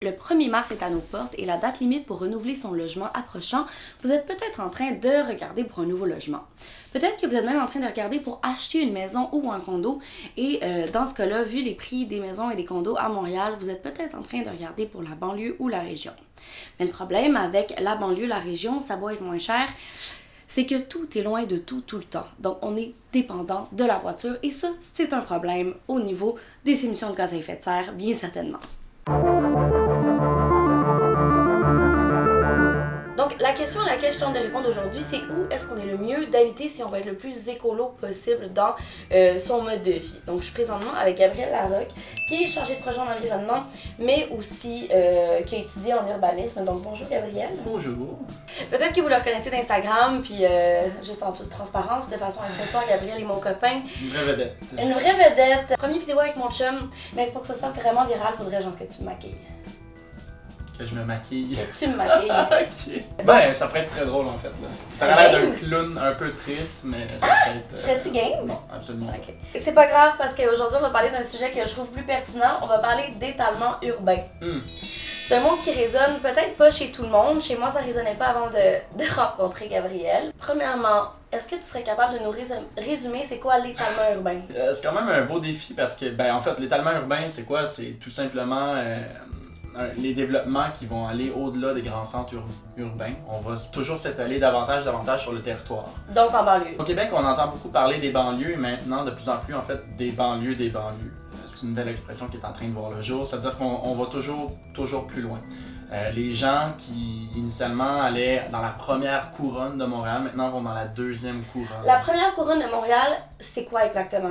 Le 1er mars est à nos portes et la date limite pour renouveler son logement approchant, vous êtes peut-être en train de regarder pour un nouveau logement. Peut-être que vous êtes même en train de regarder pour acheter une maison ou un condo et dans ce cas-là, vu les prix des maisons et des condos à Montréal, vous êtes peut-être en train de regarder pour la banlieue ou la région. Mais le problème avec la banlieue, la région, ça va être moins cher, c'est que tout est loin de tout le temps. Donc, on est dépendant de la voiture et ça, c'est un problème au niveau des émissions de gaz à effet de serre, bien certainement. Donc, la question à laquelle je tente de répondre aujourd'hui, c'est où est-ce qu'on est le mieux d'habiter si on veut être le plus écolo possible dans son mode de vie. Donc, je suis présentement avec Gabrielle Larocque, qui est chargée de projet en environnement, mais aussi qui a étudié en urbanisme. Donc, bonjour Gabrielle. Bonjour. Peut-être que vous le reconnaissez d'Instagram, puis juste en toute transparence, de façon accessoire, Gabrielle est mon copain. Une vraie vedette. Une vraie vedette. Première vidéo avec mon chum, mais pour que ce soit vraiment viral, faudrait genre que tu me maquilles. Que je me maquille. Que tu me maquilles. Ok. Ben, ça pourrait être très drôle en fait. Là. Ça a l'air d'un clown un peu triste, mais ça peut être. Serais-tu game? Non, absolument. Ok. C'est pas grave parce qu'aujourd'hui on va parler d'un sujet que je trouve plus pertinent. On va parler d'étalement urbain. C'est un mot qui résonne peut-être pas chez tout le monde. Chez moi, ça résonnait pas avant de rencontrer Gabrielle. Premièrement, est-ce que tu serais capable de nous résumer c'est quoi l'étalement urbain? C'est quand même un beau défi parce que, ben, en fait, l'étalement urbain, c'est quoi? C'est tout simplement les développements qui vont aller au-delà des grands centres urbains. On va toujours s'étaler davantage sur le territoire. Donc en banlieue. Au Québec, on entend beaucoup parler des banlieues et maintenant, de plus en plus, en fait, des banlieues des banlieues. C'est une nouvelle expression qui est en train de voir le jour, c'est-à-dire qu'on va toujours plus loin. Les gens qui, initialement, allaient dans la première couronne de Montréal, maintenant vont dans la deuxième couronne. La première couronne de Montréal, c'est quoi exactement?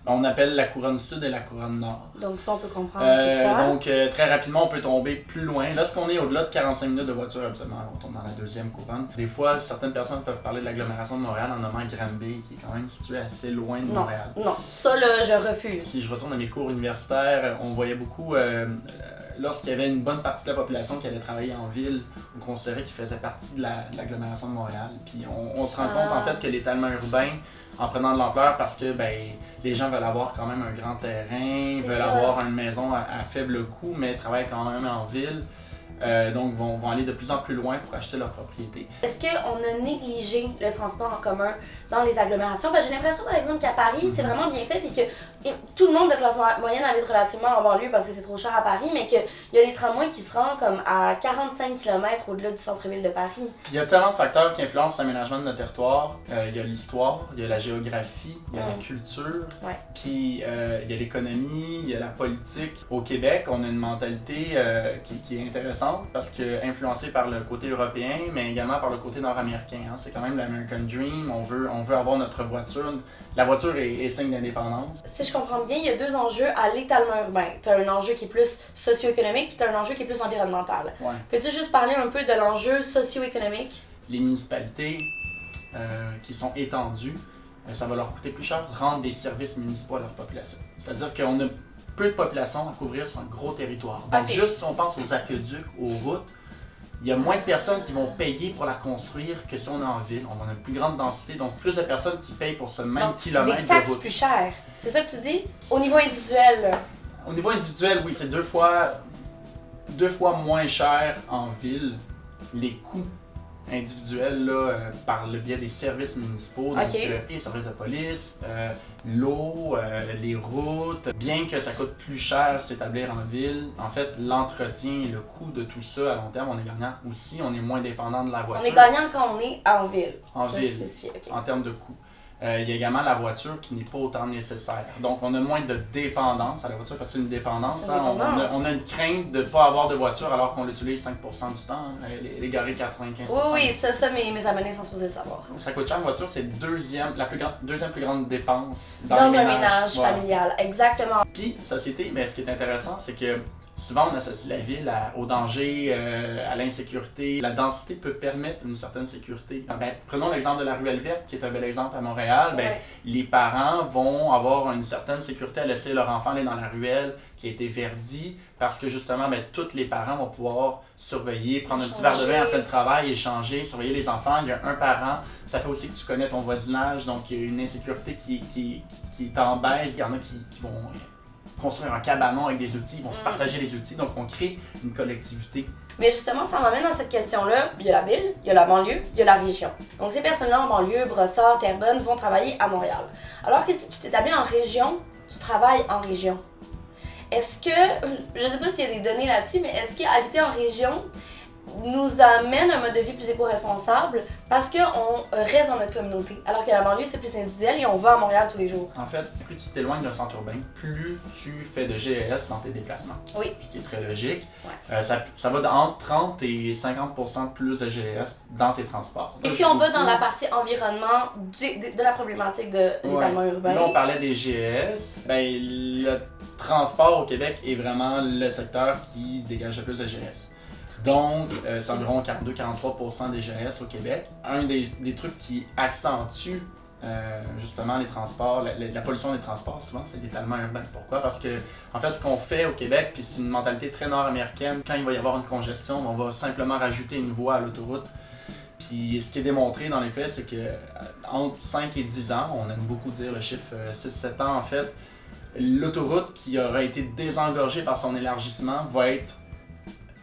On appelle la couronne sud et la couronne nord. Donc ça, on peut comprendre c'est quoi? Donc, très rapidement, on peut tomber plus loin. Lorsqu'on est au-delà de 45 minutes de voiture, absolument, on tombe dans la deuxième couronne. Des fois, certaines personnes peuvent parler de l'agglomération de Montréal en nommant Granby, qui est quand même située assez loin de Montréal. Non, ça là, je refuse. Si je retourne à mes cours universitaires, on voyait beaucoup, lorsqu'il y avait une bonne partie de la population qui allait travailler en ville, on considérait qu'ils faisaient partie de l'agglomération de Montréal. Puis on se rend compte en fait que l'étalement urbain, en prenant de l'ampleur parce que ben, les gens veulent avoir quand même un grand terrain, veulent avoir une maison à faible coût, mais travaillent quand même en ville. Donc vont aller de plus en plus loin pour acheter leur propriété. Est-ce qu'on a négligé le transport en commun dans les agglomérations? Ben, j'ai l'impression par exemple qu'à Paris, c'est vraiment bien fait, puis que tout le monde de classe moyenne habite relativement en banlieue parce que c'est trop cher à Paris, mais qu'il y a des tramways qui se rendent comme à 45 km au-delà du centre-ville de Paris. Il y a tellement de facteurs qui influencent l'aménagement de notre territoire. Il y a l'histoire, il y a la géographie, il y a la culture, puis il y a l'économie, il y a la politique. Au Québec, on a une mentalité qui est intéressante parce que influencée par le côté européen, mais également par le côté nord-américain. Hein. C'est quand même l'American Dream, on veut avoir notre voiture. La voiture est signe d'indépendance. Si je comprends bien, il y a deux enjeux à l'étalement urbain. Tu as un enjeu qui est plus socio-économique, puis tu as un enjeu qui est plus environnemental. Ouais. Peux-tu juste parler un peu de l'enjeu socio-économique? Les municipalités qui sont étendues, ça va leur coûter plus cher de rendre des services municipaux à leur population. C'est-à-dire qu'on a peu de population à couvrir sur un gros territoire. Donc juste si on pense aux aqueducs, aux routes, il y a moins de personnes qui vont payer pour la construire que si on est en ville. On a une plus grande densité, donc plus de personnes qui payent pour ce même kilomètre des taxes de route. plus chères. C'est ça que tu dis? Au niveau individuel, là. Au niveau individuel, oui, c'est deux fois moins cher en ville. Les coûts individuels là, par le biais des services municipaux, donc les services de police, l'eau, les routes. Bien que ça coûte plus cher s'établir en ville, en fait l'entretien et le coût de tout ça à long terme, on est gagnant aussi, on est moins dépendant de la voiture. On est gagnant quand on est en ville. En ville, en termes de coût. Il y a également la voiture qui n'est pas autant nécessaire. Donc, on a moins de dépendance à la voiture parce que c'est une dépendance. Hein? On a une crainte de ne pas avoir de voiture alors qu'on l'utilise 5% du temps. Hein? Elle est garée 95%. Oui, ça mes abonnés sont supposés le savoir. Ça coûte cher une voiture, c'est deuxième plus grande dépense dans un ménage familial. Exactement. Puis, société, mais ce qui est intéressant, c'est que souvent, on associe la ville au danger, à l'insécurité. La densité peut permettre une certaine sécurité. Prenons l'exemple de la ruelle verte, qui est un bel exemple à Montréal. Les parents vont avoir une certaine sécurité à laisser leur enfant aller dans la ruelle qui a été verdie parce que justement, tous les parents vont pouvoir surveiller, prendre un petit verre de vin après le travail, échanger, surveiller les enfants. Il y a un parent. Ça fait aussi que tu connais ton voisinage, donc il y a une insécurité qui est en baisse. Il y en a qui vont construire un cabanon avec des outils, ils vont se partager les outils, donc on crée une collectivité. Mais justement, ça m'amène dans cette question-là. Il y a la ville, il y a la banlieue, il y a la région. Donc ces personnes-là en banlieue, Brossard, Terrebonne, vont travailler à Montréal. Alors que si tu t'établis en région, tu travailles en région. Est-ce que, je sais pas s'il y a des données là-dessus, mais est-ce qu'habiter en région nous amène un mode de vie plus éco-responsable parce qu'on reste dans notre communauté, alors que la banlieue c'est plus individuel et on va à Montréal tous les jours. En fait, plus tu t'éloignes d'un centre urbain, plus tu fais de GES dans tes déplacements. Oui. Ce qui est très logique. Ouais. Ça va entre 30 et 50% de plus de GES dans tes transports. Et si on va dans la partie environnement de la problématique de l'étalement urbain? Là, on parlait des GES. Ben, le transport au Québec est vraiment le secteur qui dégage le plus de GES. Donc, c'est environ 42-43% des GES au Québec. Un des trucs qui accentue justement les transports, la pollution des transports, souvent, c'est l'étalement urbain. Pourquoi? Parce que, en fait, ce qu'on fait au Québec, puis c'est une mentalité très nord-américaine, quand il va y avoir une congestion, on va simplement rajouter une voie à l'autoroute. Puis ce qui est démontré dans les faits, c'est que entre 5 et 10 ans, on aime beaucoup dire le chiffre 6-7 ans en fait, l'autoroute qui aura été désengorgée par son élargissement va être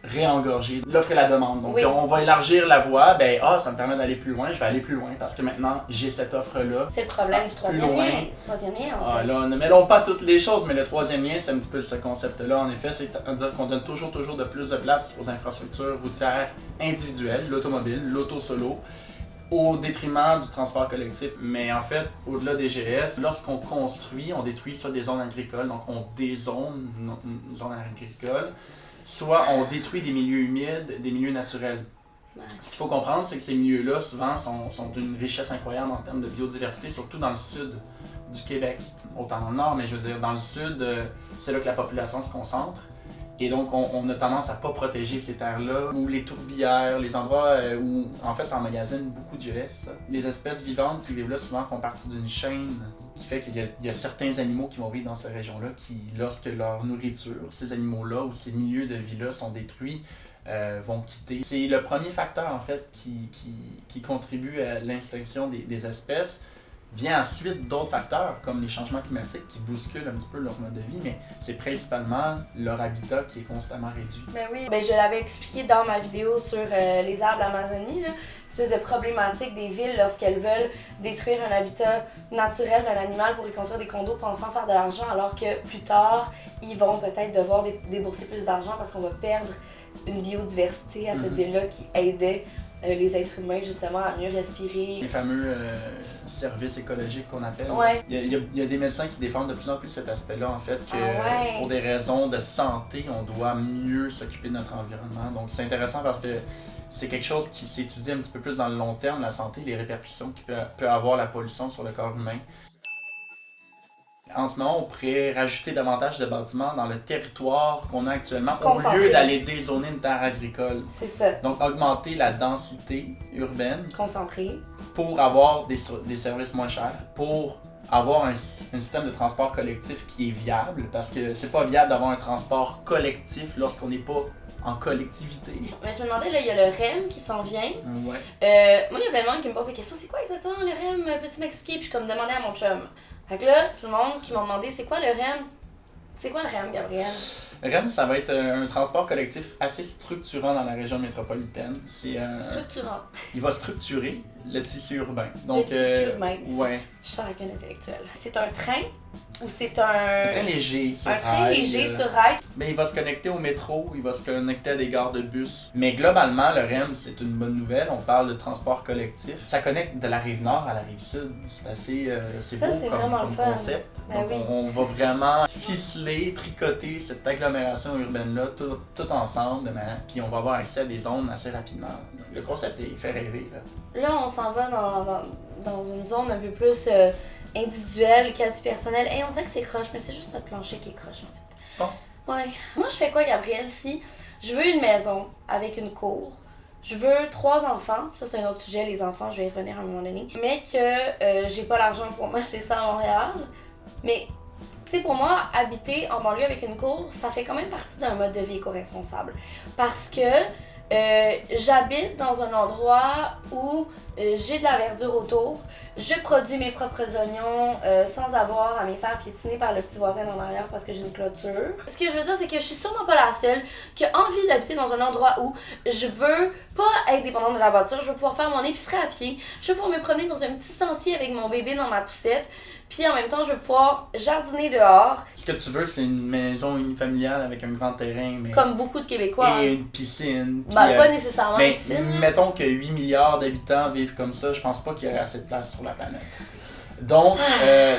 réengorgée. L'offre et la demande. Donc on va élargir la voie, ben ça me permet d'aller plus loin, je vais aller plus loin parce que maintenant j'ai cette offre-là. C'est le problème du troisième lien en fait. Là, ne mêlons pas toutes les choses, mais le troisième lien, c'est un petit peu ce concept-là. En effet, c'est-à-dire qu'on donne toujours de plus de place aux infrastructures routières individuelles, l'automobile, l'auto-solo, au détriment du transport collectif. Mais en fait, au-delà des GS, lorsqu'on construit, on détruit soit des zones agricoles, donc on dézone une zone agricole, soit on détruit des milieux humides, des milieux naturels. Ouais. Ce qu'il faut comprendre, c'est que ces milieux-là, souvent, sont d'une richesse incroyable en termes de biodiversité, surtout dans le sud du Québec. Autant dans le nord, mais je veux dire, dans le sud, c'est là que la population se concentre. Et donc, on a tendance à ne pas protéger ces terres-là, ou les tourbières, les endroits où, en fait, ça emmagasine beaucoup de GS. Les espèces vivantes qui vivent là, souvent, font partie d'une chaîne qui fait qu'il y a certains animaux qui vont vivre dans ces régions-là qui, lorsque leur nourriture, ces animaux-là ou ces milieux de vie-là sont détruits, vont quitter. C'est le premier facteur, en fait, qui contribue à l'extinction des espèces. Vient ensuite d'autres facteurs, comme les changements climatiques qui bousculent un petit peu leur mode de vie, mais c'est principalement leur habitat qui est constamment réduit. Ben oui, je l'avais expliqué dans ma vidéo sur les arbres d'Amazonie, l'espèce de problématique des villes lorsqu'elles veulent détruire un habitat naturel d'un animal pour y construire des condos pensant faire de l'argent, alors que plus tard, ils vont peut-être devoir débourser plus d'argent parce qu'on va perdre une biodiversité à cette ville-là qui aidait les êtres humains justement à mieux respirer. Les fameux services écologiques qu'on appelle. Ouais. Il y a des médecins qui défendent de plus en plus cet aspect-là en fait, que pour des raisons de santé, on doit mieux s'occuper de notre environnement. Donc c'est intéressant parce que c'est quelque chose qui s'étudie un petit peu plus dans le long terme, la santé, les répercussions que peut avoir la pollution sur le corps humain. En ce moment, on pourrait rajouter davantage de bâtiments dans le territoire qu'on a actuellement au lieu d'aller dézoner une terre agricole. C'est ça. Donc, augmenter la densité urbaine. Concentrée. Pour avoir des services moins chers, pour avoir un système de transport collectif qui est viable, parce que c'est pas viable d'avoir un transport collectif lorsqu'on n'est pas en collectivité. Mais je me demandais, là, il y a le REM qui s'en vient. Ouais. Moi, il y a plein de monde qui me pose des questions. C'est quoi exactement le REM? Peux-tu m'expliquer? Puis je comme demandé à mon chum. Fait que là, tout le monde qui m'a demandé, c'est quoi le REM? C'est quoi le REM, Gabriel? Le REM, ça va être un transport collectif assez structurant dans la région métropolitaine. Structurant. Il va structurer le tissu urbain. Donc, le tissu urbain. Ouais. Je sens avec un intellectuel. C'est un train ou c'est un train léger sur rail. Un train léger sur rail. Ben, il va se connecter au métro, il va se connecter à des gares de bus. Mais globalement, le REM, c'est une bonne nouvelle. On parle de transport collectif. Ça connecte de la rive nord à la rive sud. C'est assez c'est beau comme concept. Ben donc, on va vraiment ficeler, tricoter cette agglomération urbaine-là tout ensemble. Puis on va avoir accès à des zones assez rapidement. Donc, le concept, il fait rêver. Là, on s'en va dans une zone un peu plus individuelle, quasi personnelle. Et on sait que c'est croche, mais c'est juste notre plancher qui est croche en fait. Tu penses? Ouais. Moi, je fais quoi, Gabriel, si je veux une maison avec une cour, je veux 3 enfants, ça c'est un autre sujet, les enfants, je vais y revenir à un moment donné, mais que j'ai pas l'argent pour m'acheter ça à Montréal, mais tu sais, pour moi, habiter en banlieue avec une cour, ça fait quand même partie d'un mode de vie éco-responsable. Parce que J'habite dans un endroit où j'ai de la verdure autour. Je produis mes propres oignons sans avoir à me faire piétiner par le petit voisin en arrière parce que j'ai une clôture. Ce que je veux dire, c'est que je suis sûrement pas la seule qui a envie d'habiter dans un endroit où je veux pas être dépendante de la voiture, je veux pouvoir faire mon épicerie à pied, je veux pouvoir me promener dans un petit sentier avec mon bébé dans ma poussette, puis en même temps, je veux pouvoir jardiner dehors. Ce que tu veux, c'est une maison unifamiliale avec un grand terrain. Mais... Comme beaucoup de Québécois. Et une piscine. Puis, pas nécessairement une piscine. Mettons que 8 milliards d'habitants vivent comme ça, je pense pas qu'il y aurait assez de place sur la planète. Donc,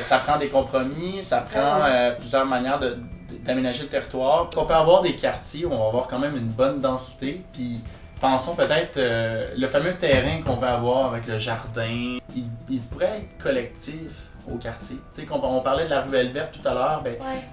ça prend des compromis, ça prend plusieurs manières d'aménager le territoire. On peut avoir des quartiers où on va avoir quand même une bonne densité, puis pensons peut-être le fameux terrain qu'on va avoir avec le jardin, il pourrait être collectif au quartier. Tu sais, on parlait de la ruelle verte tout à l'heure,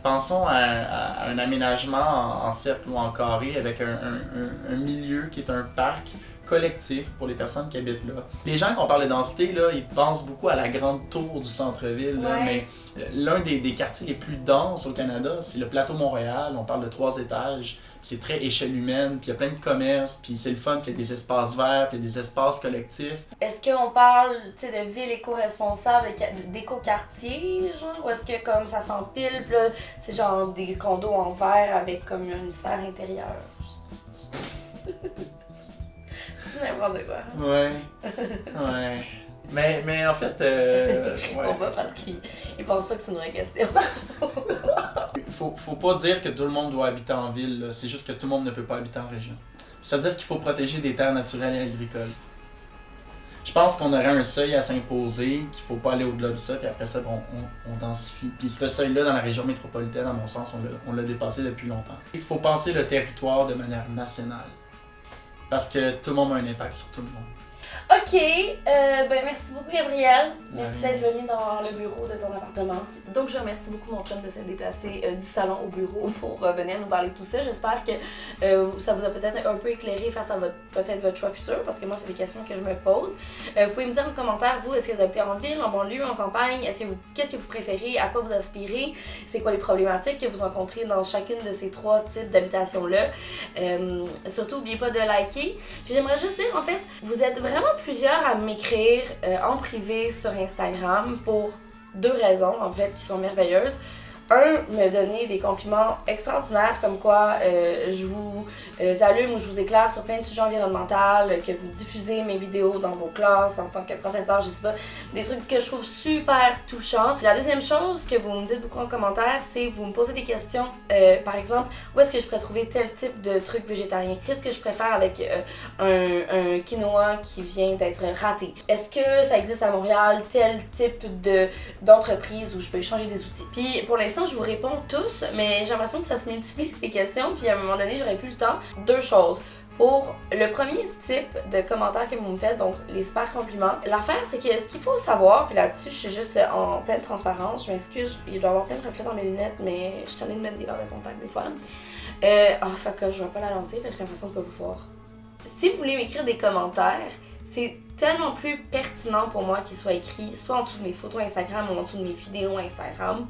pensons à un aménagement en cercle ou en carré avec un milieu qui est un parc collectif pour les personnes qui habitent là. Les gens, quand on parle de densité, là, ils pensent beaucoup à la grande tour du centre-ville, là, mais l'un des quartiers les plus denses au Canada, c'est le plateau Montréal. On parle de 3 étages, c'est très échelle humaine, puis il y a plein de commerces, puis c'est le fun qu'il y ait des espaces verts, puis des espaces collectifs. Est-ce qu'on parle de ville éco-responsable, d'éco-quartier, genre, ou est-ce que comme ça s'empile, puis là, c'est genre des condos en verre avec comme une serre intérieure? C'est n'importe quoi. Ouais. Mais en fait... On va parce qu'ils pensent pas que c'est une vraie question. Faut pas dire que tout le monde doit habiter en ville, là. C'est juste que tout le monde ne peut pas habiter en région. C'est-à-dire qu'il faut protéger des terres naturelles et agricoles. Je pense qu'on aurait un seuil à s'imposer, qu'il faut pas aller au-delà de ça, puis après ça, on densifie. Puis ce seuil-là, dans la région métropolitaine, à mon sens, on l'a dépassé depuis longtemps. Il faut penser le territoire de manière nationale. Parce que tout le monde a un impact sur tout le monde. Ok, merci beaucoup Gabriel. Merci d'être venu dans le bureau de ton appartement. Donc je remercie beaucoup mon chum de s'être déplacé du salon au bureau pour venir nous parler de tout ça. J'espère que ça vous a peut-être un peu éclairé face à votre choix futur, parce que moi c'est des questions que je me pose. Vous pouvez me dire en commentaire, vous, est-ce que vous habitez en ville, en banlieue, en campagne? Qu'est-ce que vous préférez? À quoi vous aspirez? C'est quoi les problématiques que vous rencontrez dans chacune de ces 3 types d'habitations-là? Surtout, n'oubliez pas de liker. Puis j'aimerais juste dire, en fait, vous êtes vraiment plusieurs à m'écrire en privé sur Instagram pour 2 raisons, en fait, qui sont merveilleuses. Un, me donner des compliments extraordinaires, comme quoi je vous allume ou je vous éclaire sur plein de sujets environnementaux, que vous diffusez mes vidéos dans vos classes en tant que professeur, je sais pas, des trucs que je trouve super touchants. La deuxième chose que vous me dites beaucoup en commentaire, c'est vous me posez des questions, par exemple, où est-ce que je pourrais trouver tel type de truc végétarien? Qu'est-ce que je préfère avec un quinoa qui vient d'être raté? Est-ce que ça existe à Montréal, tel type d'entreprise où je peux échanger des outils? Puis pour l'instant, je vous réponds tous, mais j'ai l'impression que ça se multiplie les questions, puis à un moment donné, j'aurais plus le temps. 2 choses. Pour le premier type de commentaires que vous me faites, donc les super compliments, l'affaire c'est que ce qu'il faut savoir, puis là-dessus je suis juste en pleine transparence, je m'excuse, il doit y avoir plein de reflets dans mes lunettes, mais je suis en train de mettre des verres de contact des fois. Fait que je vois pas la lentille, j'ai l'impression de pas vous voir. Si vous voulez m'écrire des commentaires, c'est tellement plus pertinent pour moi qu'il soit écrit soit en dessous de mes photos Instagram ou en dessous de mes vidéos Instagram.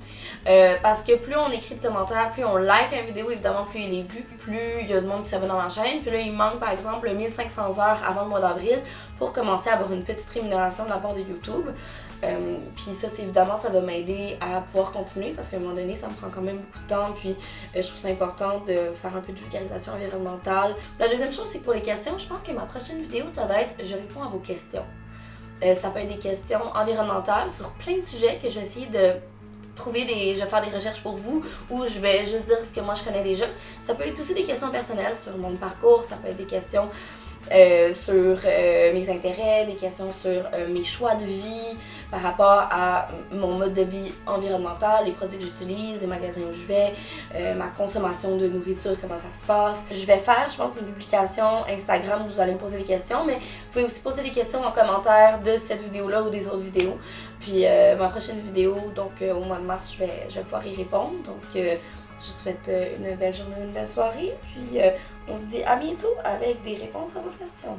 Parce que plus on écrit de commentaires, plus on like une vidéo, évidemment plus il est vu, plus il y a de monde qui s'abonne dans ma chaîne. Puis là, il manque par exemple 1500 heures avant le mois d'avril pour commencer à avoir une petite rémunération de la part de YouTube. Puis ça, c'est évidemment, ça va m'aider à pouvoir continuer parce qu'à un moment donné, ça me prend quand même beaucoup de temps. Puis je trouve ça important de faire un peu de vulgarisation environnementale. La deuxième chose, c'est que pour les questions, je pense que ma prochaine vidéo, ça va être je réponds à vos questions. Ça peut être des questions environnementales sur plein de sujets que je vais essayer de trouver je vais faire des recherches pour vous ou je vais juste dire ce que moi je connais déjà. Ça peut être aussi des questions personnelles sur mon parcours, ça peut être des questions sur mes intérêts, des questions sur mes choix de vie par rapport à mon mode de vie environnemental, les produits que j'utilise, les magasins où je vais, ma consommation de nourriture, comment ça se passe. Je vais faire, je pense, une publication Instagram où vous allez me poser des questions, mais vous pouvez aussi poser des questions en commentaire de cette vidéo-là ou des autres vidéos. Puis ma prochaine vidéo, donc au mois de mars, je vais pouvoir y répondre. Donc je vous souhaite une belle journée, une belle soirée. Puis on se dit à bientôt avec des réponses à vos questions.